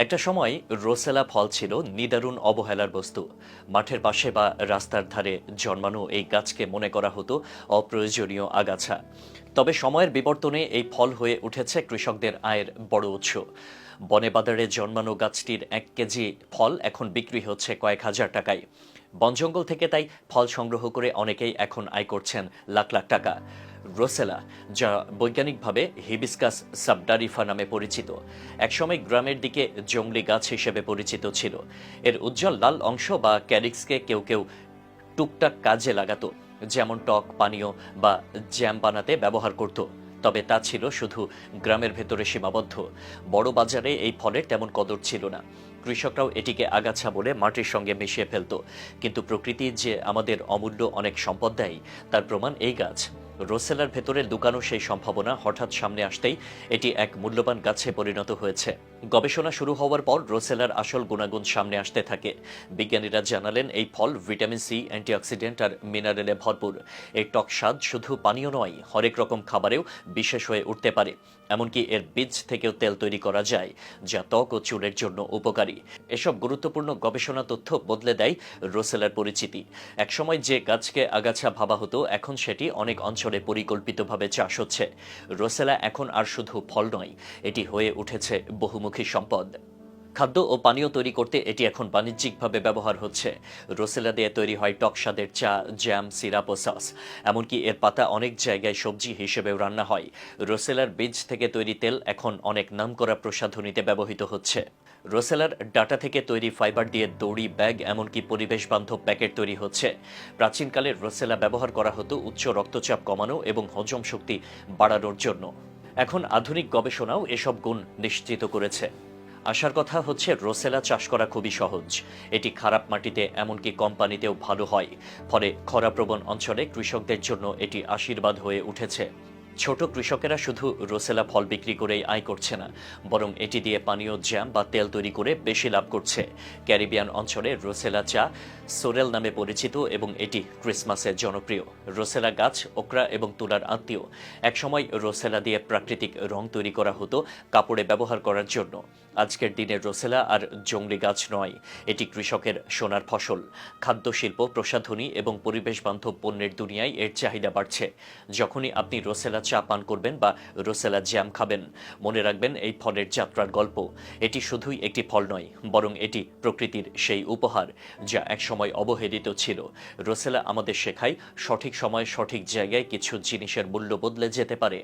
একটা সময় রোসেলা ফল ছিল নিদারুণ অবহেলার বস্তু। মাঠের পাশে বা রাস্তার ধারে জন্মানো এই গাছকে মনে করা হতো অপ্রয়োজনীয় আগাছা। তবে সময়ের বিবর্তনে এই ফল হয়ে উঠেছে কৃষকদের আয়ের বড় উৎস। বনে বাজারে জন্মানো গাছটির 1 কেজি ফল এখন বিক্রি হচ্ছে কয়েক হাজার টাকায়। বনজঙ্গল থেকে তাই ফল সংগ্রহ করে অনেকেই এখন আয় করছেন লাখ লাখ টাকা। রোসেলা, যা বৈজ্ঞানিকভাবে হিবিস্কাস সাবডারিফা নামে পরিচিত, একসময় গ্রামের দিকে জংলি গাছ হিসেবে পরিচিত ছিল। এর উজ্জ্বল লাল অংশ বা ক্যারিক্সকে কেউ কেউ টুকটাক কাজে লাগাতো, যেমন টক পানীয় বা জ্যাম বানাতে ব্যবহার করত। তবে তা ছিল শুধু গ্রামের ভেতরে সীমাবদ্ধ। বড় বাজারে এই ফলের তেমন কদর ছিল না। কৃষকরাও এটিকে আগাছা বলে মাটির সঙ্গে মিশিয়ে ফেলত। কিন্তু প্রকৃতি যে আমাদের অমূল্য অনেক সম্পদ দেয়, তার প্রমাণ এই গাছ। রোসেলার ভেতরে লুকানো সেই সম্ভাবনা হঠাৎ সামনে আসতেই এটি এক মূল্যবান গাছে পরিণত হয়েছে। গবেষণা শুরু হওয়ার পর রোসেলার আসল গুণাগুণ সামনে আসতে থাকে। বিজ্ঞানীরা জানালেন এই ফল ভিটামিন সি, অ্যান্টিঅক্সিডেন্ট আর মিনারেলে ভরপুর। এর টক স্বাদ শুধু পানীয় নয়, হরেক রকম খাবারেও বিশেষ হয়ে উঠতে পারে। এমনকি এর বীজ থেকেও তেল তৈরি করা যায়, যা ত্বক ও চুলের জন্য উপকারী। এসব গুরুত্বপূর্ণ গবেষণা তথ্য বদলে দেয় রোসেলার পরিচিতি। একসময় যে গাছকে আগাছা ভাবা হতো, এখন সেটি অনেক অঞ্চলে পরিকল্পিতভাবে চাষ হচ্ছে। রোসেলা এখন আর শুধু ফল নয়, এটি হয়ে উঠেছে বহুমুখী সম্পদ। খাদ্য ও পানীয় তৈরি করতে এটি এখন বাণিজ্যিকভাবে ব্যবহার হচ্ছে। রোসেলা দিয়ে তৈরি হয় টক স্বাদের চা, জ্যাম, সিরাপ ও সস। এমনকি এর পাতা অনেক জায়গায় সবজি হিসেবেও রান্না হয়। রোসেলার বীজ থেকে তৈরি তেল এখন অনেক নামকরা প্রসাধনীতে ব্যবহৃত হচ্ছে। রোসেলার ডাটা থেকে তৈরি ফাইবার দিয়ে দড়ি, ব্যাগ, এমনকি পরিবেশ বান্ধব প্যাকেট তৈরি হচ্ছে। প্রাচীনকালে রোসেলা ব্যবহার করা হতো উচ্চ রক্তচাপ কমানো এবং হজম শক্তি বাড়ানোর জন্য। এখন আধুনিক গবেষণাও এসব গুণ নিশ্চিত করেছে। আশার কথা হচ্ছে রোসেলা চাষ করা খুবই সহজ। এটি খারাপ মাটিতে, এমনকি কম পানিতেও ভালো হয়। ফলে খরাপ্রবণ অঞ্চলে কৃষকদের জন্য এটি আশীর্বাদ হয়ে উঠেছে। ছোট কৃষকেরা শুধু রোসেলা ফল বিক্রি করেই আয় করছে না, বরং এটি দিয়ে পানীয় জ্যাম বা তেল তৈরি করে বেশি লাভ করছে। ক্যারিবিয়ান অঞ্চলে রোসেলা চা সোরেল নামে পরিচিত এবং এটি ক্রিসমাসে জনপ্রিয়। রোসেলা গাছ ওকরা এবং তুলার আত্মীয়। একসময় রোসেলা দিয়ে প্রাকৃতিক রং তৈরি করা হতো কাপড়ে ব্যবহার করার জন্য। আজকের দিনে রোসেলা আর জংলি গাছ নয়, এটি কৃষকের সোনার ফসল। খাদ্য শিল্প, প্রসাধনী এবং পরিবেশ বান্ধব পণ্যের দুনিয়ায় এর চাহিদা বাড়ছে। যখনই আপনি রোসেলা চা পান করবেন বা রোসেলা জ্যাম খাবেন, মনে রাখবেন এই ফলের যাত্রার গল্প। এটি শুধুই একটি ফল নয়, বরং এটি প্রকৃতির সেই উপহার যা একসময় অবহেলিত ছিল। রোসেলা আমাদের শেখায় সঠিক সময়ে সঠিক জায়গায় কিছু জিনিসের মূল্য বদলে যেতে পারে।